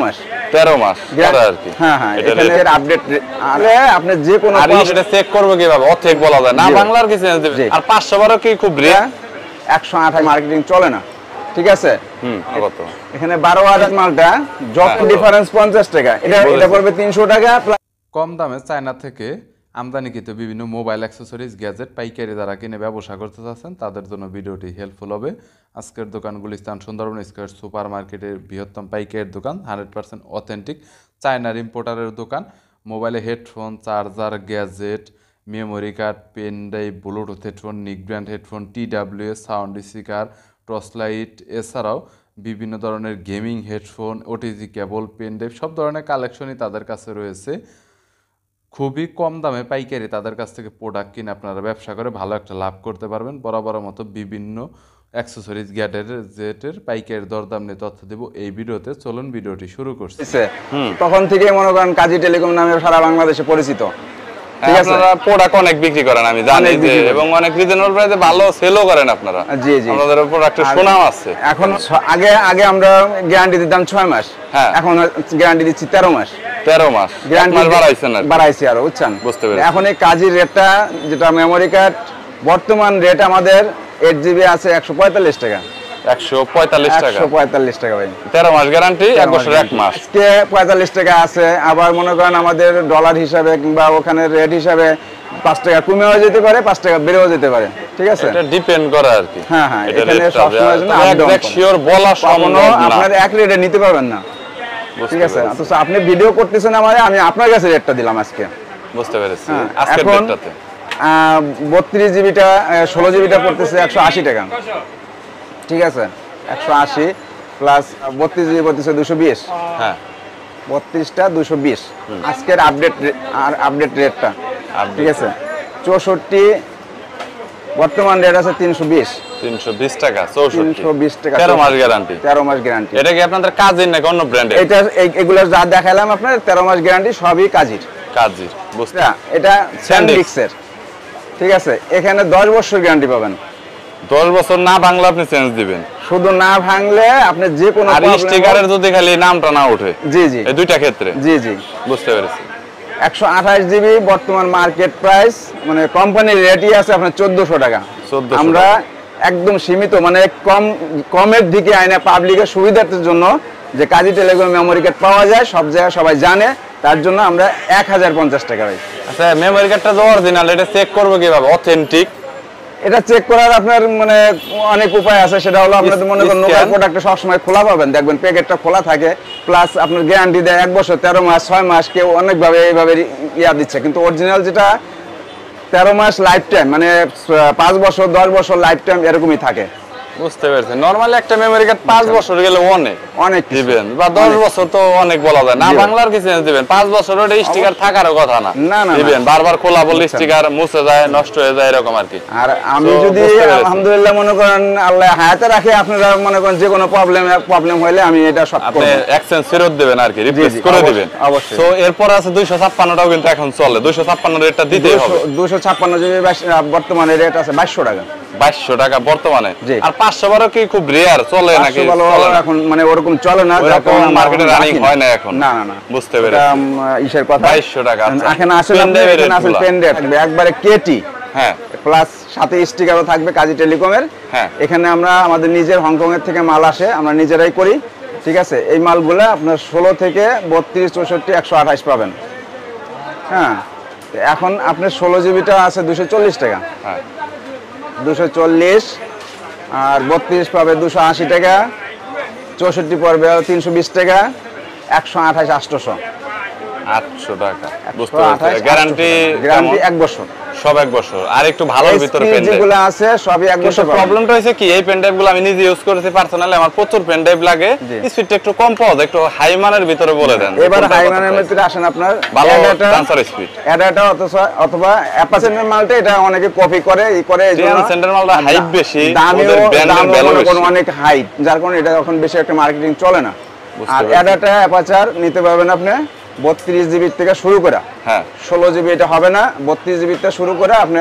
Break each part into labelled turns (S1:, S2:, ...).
S1: মাস
S2: 13 মাস পরে আর কি।
S1: হ্যাঁ হ্যাঁ, এখানে আপডেট আরে আপনি যে কোনো
S2: আর এটা চেক করব কিভাবে? অথেক বলা যায় না, বাংলার কি চেঞ্জ দিবে। আর 512 কি খুব রেট?
S1: 128 মার্কেটিং চলে না, ঠিক আছে।
S2: কত
S1: এখানে 12,000 মালটা যত ডিফারেন্স 50 টাকা, এটা পড়বে 300 টাকা।
S3: কম দামে চায়না থেকে আমদানিকৃত বিভিন্ন মোবাইল অ্যাক্সেসরিজ গ্যাজেট পাইকারি যারা কিনে ব্যবসা করতে চাচ্ছেন তাদের জন্য ভিডিওটি হেল্পফুল হবে। আজকের দোকানগুলি স্থান সুন্দরবন স্কয়ার সুপার মার্কেটের বৃহত্তম পাইকারি দোকান, 100% অথেন্টিক চায়নার ইম্পোর্টারের দোকান। মোবাইলে headphone, charger, gadget, memory card, pen drive, Bluetooth headphone, nick brand headphone, TWS sound speaker, torch light, এছাড়াও বিভিন্ন ধরনের gaming headphone, OTG cable, pen drive সব ধরনের কালেকশনই তাদের কাছে রয়েছে। খুবই কম দামে পাইকারি তাদের কাছ থেকে প্রোডাক্ট কিনে আপনারা ব্যবসা করে ভালো একটা লাভ করতে পারবেন। বরাবর মতো বিভিন্ন অ্যাক্সেসরিজ গ্যাজেটের পাইকারি দরদাম নিয়ে তথ্য দেব এই ভিডিওতে। চলুন ভিডিওটি শুরু করছি।
S1: তখন থেকে মনে করেন কাজী টেলিকম নামে সারা বাংলাদেশে পরিচিত। ঠিক আছে,
S2: আপনারা প্রোডাক্ট অনেক বিক্রি করেন আমি জানি যে, এবং অনেক রিজনেবল প্রাইসে ভালো সেলও করেন আপনারা।
S1: জি জি,
S2: আমাদের প্রোডাক্টের সুনাম আছে।
S1: এখন আগে আমরা গ্যারান্টি দিতাম 6 মাস, এখন গ্যারান্টি দিচ্ছি 13 মাস।
S2: 13 মাস গ্যারান্টি বাড়াইছেন আর
S1: বাড়াইছি আরো, বুঝছেন।
S2: বুঝতে পেরেছি।
S1: এখন এই কাজের রেটটা যেটা মেমোরি কার্ড বর্তমান রেট আমাদের 8GB আছে 145 টাকা।
S2: 145 টাকা
S1: 145 টাকা ভাই।
S2: 13 মাস গ্যারান্টি, 1 বছর 1 মাস।
S1: আজকে 45 টাকা আছে। আবার মনে করেন আমাদের ডলার হিসাবে কিংবা ওখানে রেট হিসাবে 5 টাকা কমেও যেতে পারে, 5 টাকা বেড়েও যেতে পারে, ঠিক আছে।
S2: এটা ডিপেন্ড করে আর কি।
S1: হ্যাঁ হ্যাঁ, এখানে সব সময় জন্য
S2: একদম শিওর বলা সম্ভব না,
S1: আপনার এক রেটে নিতে পারবেন না, ঠিক আছে। তো আপনি ভিডিও করতেছেন আমারে, আমি আপনার কাছে রেটটা দিলাম আজকে।
S2: বুঝতে পেরেছি। আজকের রেটটাতে
S1: 32GBটা 16GBটা পড়তেছে 180 টাকা, ঠিক আছে। 180 প্লাস 32GB পড়তেছে 220।
S2: হ্যাঁ,
S1: 32টা 220 আজকের আপডেট রেটটা, ঠিক আছে। 64 বর্তমান রেট আছে 320
S2: টাকা।
S1: 320 টাকা,
S2: 13 মাস গ্যারান্টি।
S1: 13 মাস গ্যারান্টি।
S2: এটা কি আপনাদের কাজের নাকি অন্য ব্র্যান্ডের?
S1: এটা এগুলো যা দেখালাম আপনার 13 মাস গ্যারান্টি, সবই কাজের।
S2: বুঝতে।
S1: এটা স্যান্ডিক্সের, ঠিক আছে। এখানে 10 বছর গ্যারান্টি পাবেন।
S2: 10 বছর না ভাঙলে আপনি চেঞ্জ দিবেন।
S1: শুধু না ভাঙলে আপনি যে কোনো
S2: আর স্টিকারের যদি খালি নামটা না ওঠে।
S1: জি জি,
S2: এই দুইটা ক্ষেত্রে।
S1: জি জি,
S2: বুঝতে পেরেছি।
S1: 128GB বর্তমান মার্কেট প্রাইস, মানে কোম্পানির রেটই আছে আপনার 1400 টাকা। আমরা একদম সীমিত, মানে কমের দিকে আইনা পাবলিকের সুবিধার্থের জন্য যে কাজী টেলিকম মেমোরি কার্ড পাওয়া যায় সব জায়গায় সবাই জানে, তার জন্য আমরা 1050 টাকা ভাই।
S2: আচ্ছা, মেমোরি কার্ডটা তো অরিজিনাল, এটা চেক করব কিভাবে অথেন্টিক?
S1: এটা চেক করার আপনার মানে অনেক উপায় আছে। সেটা হলো আপনাদের মনে করেন নোবেল প্রোডাক্টটা সবসময় খোলা পাবেন, দেখবেন প্যাকেটটা খোলা থাকে, প্লাস আপনার গ্যারান্টি দেয় 1 বছর, 13 মাস, 6 মাস, কেউ অনেকভাবে এইভাবে দিচ্ছে। কিন্তু অরিজিনাল যেটা 13 মাস লাইফ টাইম, মানে 5 বছর 10 বছর লাইফ টাইম এরকমই থাকে।
S2: বুঝতে পেরেছি। নরমালি একটা মেমোরি কার্ড 5 বছর গেলে অনেক দিবেন, বা 10 বছর তো অনেক বলা যায় না, বাংলার কি চেঞ্জ দিবেন। 5 বছর ওটা স্টিকার থাকারও কথা না, দিবেন বারবার খোলা বললে স্টিকার মুছে যায়, নষ্ট হয়ে যায়, এরকম আর কি।
S1: আর আমি যদি আলহামদুলিল্লাহ মনে করেন আল্লাহ হায়াতে রাখে, আপনারা মনে করেন যে কোনো প্রবলেম হলে আমি এটা সব
S2: আপনি এক্সচেঞ্জ ফেরত দিবেন আর কি, রিপ্লেস করে দিবেন।
S1: অবশ্যই।
S2: তো এরপর আছে 256টাও কিন্তু এখন চলে, 256 রেটটা দিতেই হবে।
S1: 256 বর্তমানে রেট আছে 2200 টাকা।
S2: 2200 টাকা বর্তমানে। আর 512 কি খুব রেয়ার চলে নাকি?
S1: এখন মানে ওরকম চলে না,
S2: এখন মার্কেটে রানিং হয় না এখন।
S1: না না না,
S2: বুঝতে পেরেছি।
S1: ইসের কথা
S2: 2200 টাকা।
S1: এখানে আসলে পেন ড্রাইভ থাকবে একবারে কেটি,
S2: হ্যাঁ,
S1: প্লাস সাথে স্টিকারও থাকবে কাজী টেলিকমের।
S2: হ্যাঁ,
S1: এখানে আমরা আমাদের নিজের হংকং এর থেকে মাল আসে, আমরা নিজেরাই করি, ঠিক আছে। এই মালগুলো আপনার 16 থেকে 32, 64, 128 পাবেন। হ্যাঁ, এখন আপনার 16GBটা আছে 240 টাকা।
S2: হ্যাঁ,
S1: 240, আর 32 পাবে 280 টাকা, 64 পড়বে 320 টাকা, 128 800
S2: টাকা। বুঝতে পেরেছি। গ্যারান্টি
S1: 1 বছর,
S2: সব 1 বছর। আর একটু ভালোর ভিতরে পেন ড্রাইভ
S1: যেগুলো আছে সবই 1 বছর।
S2: প্রবলেমটা হইছে কি, এই পেন ড্রাইভগুলো আমি নিজে ইউজ করেছি পার্সোনালি, আমার প্রচুর পেন ড্রাইভ লাগে, স্পিডটা একটু কম পাওয়া যায়, একটু হাই মানের ভিতরে বলে দেন।
S1: এবার হাই মানের ভিতরে আসেন আপনার
S2: ভালো ট্রান্সফার স্পিড,
S1: এডাটা অথবা অ্যাপাসেন্টের মালটা, এটা অনেকে কপি করে এইজন্য
S2: সেন্টার মালটা হাইট বেশি,
S1: ওদের ব্র্যান্ডের ভ্যালু বেশি, অনেক হাই, যার কারণে এটা এখন বেশি একটা মার্কেটিং চলে না। আর এডাটা অ্যাপাচার নিতে পারবেন আপনি 32GB থেকে শুরু করে।
S2: হ্যাঁ,
S1: 16GB এটা হবে না, 32GB থেকে শুরু করে আপনি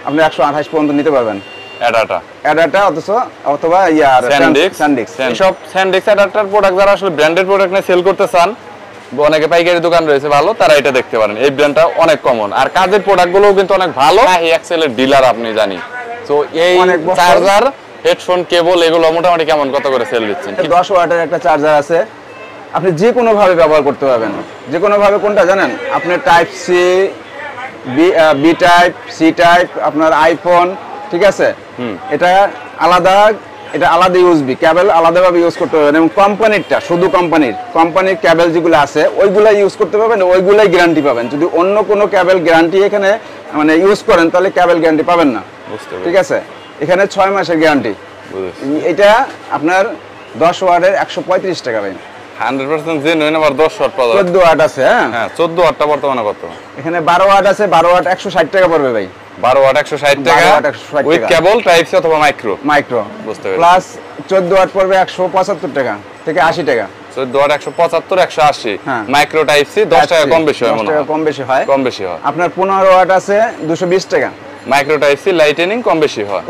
S1: 128 পর্যন্ত নিতে পারবেন।
S2: অ্যাডাটা
S1: অথবা স্যান্ডিক্স।
S2: এইসব স্যান্ডিক্স অ্যাডাপ্টার প্রোডাক্ট যারা আসলে ব্র্যান্ডেড প্রোডাক্ট নিয়ে সেল করতে চান, অনেকে পাইকারি দোকান রয়েছে ভালো, তারা এটা দেখতে পারেন। এই ব্র্যান্ডটা অনেক কমন, আর কাজের প্রোডাক্টগুলোও কিন্তু অনেক ভালো। এক্সেলের ডিলার আপনি জানি। তো এই চার্জার, হেডফোন, কেবল এগুলো মোটামুটি কেমন কত করে সেল দিচ্ছেন?
S1: 10 ওয়াটের একটা চার্জার আছে, আপনি যে কোনো ভাবে ব্যবহার করতে পারবেন। যে কোনো ভাবে কোনটা জানেন? আপনি type C, B type, C type, আপনার আইফোন, ঠিক আছে? এটা আলাদা ইউএসবি কেবল আলাদাভাবে ইউজ করতে পারবেন, এবং কোম্পানিরটা শুধু কোম্পানির কেবল যেগুলো আছে ওইগুলাই ইউজ করতে পারবেন, ওইগুলাই গ্যারান্টি পাবেন। যদি অন্য কোনো কেবল গ্যারান্টি এখানে মানে ইউজ করেন তাহলে কেবল গ্যারান্টি পাবেন না, ঠিক আছে? এখানে 6 মাসের গ্যারান্টি। এটা আপনার 10 ওয়াটের 135 টাকা ভাই।
S2: 100% জেনুইন। আবার 10 ওয়াট পাওয়া যায়।
S1: 14 ওয়াট আছে। হ্যাঁ
S2: 14 ওয়াটটা বর্তমানে কত?
S1: এখানে 12 ওয়াট আছে। 12 ওয়াট 160 টাকা পড়বে ভাই।
S2: 12 ওয়াট 160 টাকা উইথ কেবল টাইপ সি অথবা মাইক্রো। বুঝতে পেরেছি।
S1: প্লাস 14 ওয়াট পড়বে 175 টাকা থেকে 80 টাকা।
S2: 14 ওয়াট 175 180। মাইক্রো টাইপ সি 10 টাকা কম বেশি হয় মনে হয়।
S1: কম বেশি হয়। আপনার 15 ওয়াট আছে 220 টাকা।
S2: মাইক্রো টাইপ সি লাইটেনিং কম বেশি হয়।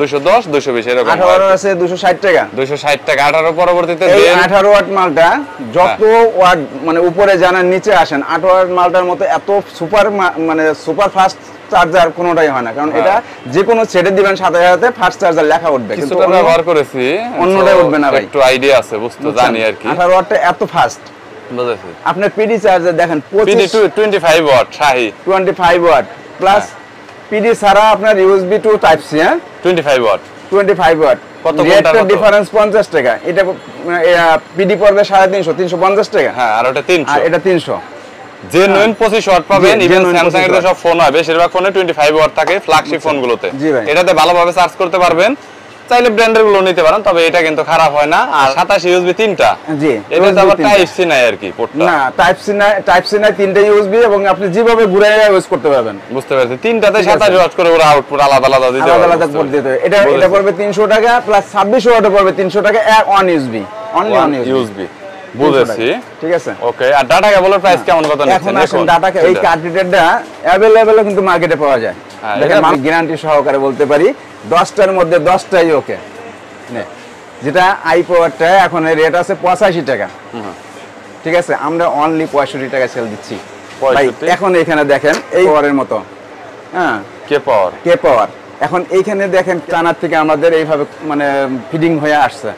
S2: 210 220 এরকম।
S1: 18 আছে 260 টাকা।
S2: 260 টাকা। 18 পরবর্তীতে
S1: এই 18 ওয়াট মালটা যত ওয়াট মানে উপরে জানার নিচে আসেন, 18 ওয়াট মালটার মতো এত সুপার ফাস্ট চার্জার কোনোটাই হয় না, কারণ এটা যে কোনো ছেড়ে দিবেন সাথে সাথে ফাস্ট চার্জার লেখা উঠবে,
S2: কিন্তু ব্যবহার করেছি
S1: অন্যটাই উঠবে না ভাই।
S2: একটু আইডিয়া আছে, বুঝতে জানি আর কি।
S1: 18 ওয়াটটা এত ফাস্ট।
S2: বুঝেছি।
S1: আপনার পিডি চার্জার দেখেন
S2: 25 ওয়াট শাহি
S1: 25 ওয়াট প্লাস পিডি ছাড়া আপনার USB to type C. 25 watt কত ঘন্টার ডিফারেন্স? 50 টাকা। এটা পিডি পড়বে 350 350 টাকা।
S2: হ্যাঁ, আর ওটা 300।
S1: আর এটা 300।
S2: জেনুইন 25 ওয়াট পাবেন। ইভেন স্যামসাং এর সব ফোন হয়, বেশিরভাগ ফোনে 25 ওয়াট থাকে, ফ্ল্যাগশিপ ফোনগুলোতে। এটাতে ভালোভাবে চার্জ করতে পারবেন। চাইলে ব্র্যান্ডের গুলো নিতে পারেন, তবে এটা কিন্তু খারাপ হয় না। আর 27 ইউএসবি 3টা।
S1: জি,
S2: এটা তো আবার টাইপ সি নাই আর কি পোর্টটা।
S1: না, টাইপ সি নাই 3টা ইউএসবি, এবং আপনি যেভাবে ঘুরে ইউজ করতে পারবেন।
S2: বুঝতে পারছি। 3টাতে 27 ওয়াট করে ওরা আউটপুট আলাদা আলাদা দিতে পারবে।
S1: আলাদা পোর্ট দিতে হবে। এটা পড়বে 300 টাকা প্লাস 26 ওয়াটে পড়বে 300 টাকা। One USB, only one USB.
S2: বুঝেছি,
S1: ঠিক আছে।
S2: ওকে। আর ডাটা কেবলের প্রাইস কেমন কত নিচ্ছেন?
S1: এখন ডাটা এই কার্ট্রিজটা अवेलेबल কিন্তু মার্কেটে পাওয়া যায়। দেখেন আমি গ্যারান্টি সহকারে বলতে পারি 10টার মধ্যে 10টাই ওকে। যেটা আই পাওয়ারটা এখন রেট আছে 85 টাকা, ঠিক আছে? আমরা অনলি 65 টাকা সেল দিচ্ছি ভাই। এখন এখানে দেখেন এই পাওয়ারের মতো, হ্যাঁ, কে পাওয়ার। এখন এইখানে দেখেন চানার থেকে আমাদের এইভাবে মানে ফিডিং হয়ে আসছে,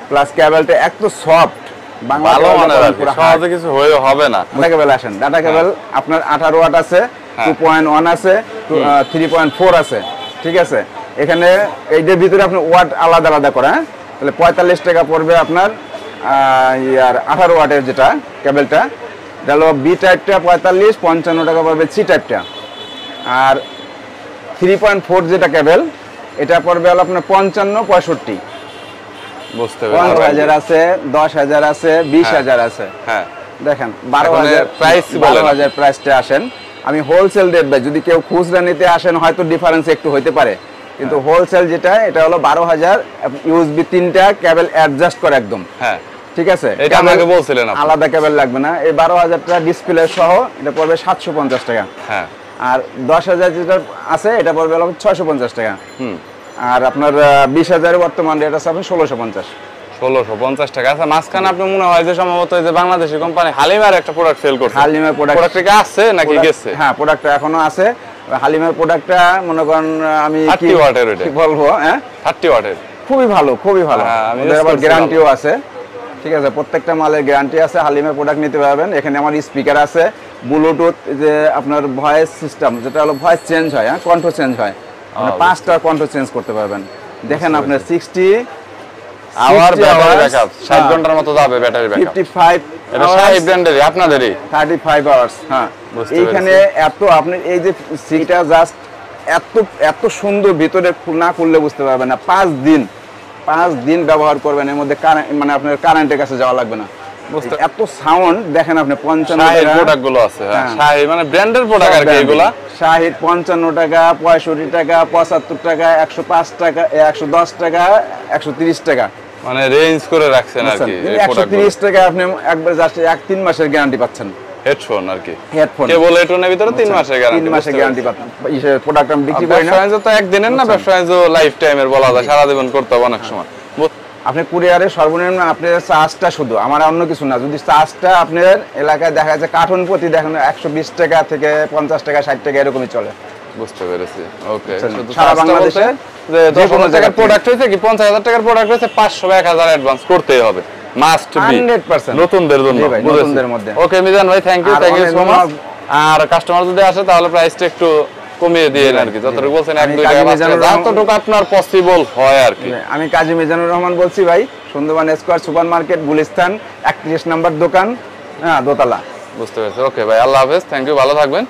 S1: প্লাস কেবলটা এত সফট,
S2: ভালো মানের আর কি, সহজে কিছু হয়ে হবে না।
S1: ডাটা কেবল আসেন, ডাটা কেবল আপনার 18 ওয়াট আছে, 2.1 আছে, 3.4 আছে, ঠিক আছে? এখানে এইটার ভিতরে আপনি ওয়াট আলাদা আলাদা করে, তাহলে 45 টাকা পড়বে আপনার। আর 18 ওয়াটের যেটা কেবলটা, এটা হলো বি টাইপটা 45, 55 টাকা পড়বে সি টাইপটা। আর 3.4 যেটা কেবল, এটা পড়বে হলো আপনার 55 65।
S2: বুঝতে পেরেছি।
S1: 15,000 আছে, 10,000 আছে, 20,000 আছে।
S2: হ্যাঁ,
S1: দেখেন 12,000 প্রাইস, 12,000 প্রাইসটা আসেন। আমি হোলসেল রেট ভাই, যদি কেউ খুচরা নিতে আসেন হয়তো ডিফারেন্স একটু হইতে পারে, কিন্তু হোলসেল যেটা এটা হলো 12,000। ইউএসবি 3টা কেবল অ্যাডজাস্ট করে একদম, হ্যাঁ, ঠিক আছে?
S2: এটা আমাকে বলছিলেন আপনি,
S1: আলাদা কেবল লাগবে না। এই 12,000টা ডিসপ্লে সহ এটা পড়বে 750 টাকা।
S2: হ্যাঁ,
S1: আর 10,000 যেটা আছে এটা পড়বে হলো 650 টাকা। আর আপনার 20,000 বর্তমান রেট আছে আপনার
S2: 1650 টাকা। আচ্ছা, মাঝখানে আপনি মনে হয় যে সম্ভবত এই যে বাংলাদেশি কোম্পানি হালিমার একটা প্রোডাক্ট সেল করছে।
S1: হালিমার প্রোডাক্ট
S2: কি আছে নাকি গেছে?
S1: হ্যাঁ, প্রোডাক্টটা এখনো আছে। হালিমার প্রোডাক্টটা মনে করেন আমি
S2: 30 ওয়াটের,
S1: কি বলবো, হ্যাঁ
S2: 30 ওয়াটের,
S1: খুবই ভালো, খুবই ভালো। আমাদের আবার গ্যারান্টিও আছে, ঠিক আছে? প্রত্যেকটা মালের গ্যারান্টি আছে। হালিমার প্রোডাক্ট নিতে পারবেন। এখানে আমার স্পিকার আছে, ব্লুটুথ, যে আপনার ভয়েস সিস্টেম, যেটা হলো ভয়েস চেঞ্জ হয়, হ্যাঁ, কণ্ঠ চেঞ্জ হয়, আপনি 5টা কণ্ঠ চেঞ্জ করতে পারবেন। দেখেন আপনার 60
S2: আওয়ার ব্যাটারি ব্যাকআপ, 60 ঘন্টার মতো যাবে ব্যাটারি ব্যাকআপ।
S1: 55
S2: এটা শাহি ব্র্যান্ডেরই, আপনাদেরই
S1: 35 আওয়ার্স। হ্যাঁ, এইখানে এত আপনি এই যে সিটা জাস্ট এত সুন্দর, ভিতরে না খুললে বুঝতে পারবেন না। 5 দিন ব্যবহার করবেন, এর মধ্যে মানে আপনার কারেন্টের কাছে যাওয়া লাগবে না। এত সাউন্ড দেখেন আপনি। 55
S2: প্রোডাক্ট গুলো আছে, হ্যাঁ, শাহি মানে ব্র্যান্ডের প্রোডাক্ট আর কি এগুলা।
S1: শাহির 55 টাকা, 65 টাকা, 75 টাকা, 105 টাকা, 110 টাকা, 130 টাকা,
S2: মানে রেঞ্জ করে রাখছেন আর কি।
S1: 130 টাকা আপনি একবার জাস্ট 3 মাসের গ্যারান্টি পাচ্ছেন।
S2: হেডফোন আর কি,
S1: হেডফোন
S2: কেবল হেডফোনের ভিতরে 3 মাসের গ্যারান্টি।
S1: 3 মাসের গ্যারান্টি পাচ্ছেন। এই প্রোডাক্ট আমি বিক্রি করি না,
S2: ব্যবসা তো একদিনের না, ব্যবসা লাইফ টাইমের বলা যায়, সারা জীবন করতে হবে অনেক সময়।
S1: আপনি কুরিয়ারে সর্বনিম্ন আপনার চার্জটা শুধু, আমার অন্য কিছু না, যদি চার্জটা আপনার এলাকায় দেখা যাচ্ছে কার্টন প্রতি দেখেন 120 টাকা থেকে 50 টাকা 60 টাকা এরকমই চলে।
S2: বুঝতে পেরেছি, ওকে।
S1: সারা বাংলাদেশে
S2: যে 10,000 টাকার প্রোডাক্ট হইছে কি 50,000 টাকার প্রোডাক্ট হইছে 500 বা 1000 অ্যাডভান্স করতেই হবে, মাস্ট বি
S1: 100%
S2: নতুনদের জন্য।
S1: নতুনদের মধ্যে।
S2: ওকে মিজান ভাই, থ্যাংক ইউ সো মাচ। আর কাস্টমার যদি আসে তাহলে প্রাইসটা একটু কমিয়ে দিয়েন আর কি, যতটুকু বলছেন 1-2 টাকা যতটুকু আপনার পসিবল হয় আর কি।
S1: আমি কাজী মিজানুর রহমান বলছি ভাই, Sundarban square super market, Gulistan 31 নম্বর দোকান, হ্যাঁ, দোতলা।
S2: বুঝতে পেরেছি, ওকে ভাই, আল্লাহ হাফেজ, থ্যাংক ইউ, ভালো থাকবেন।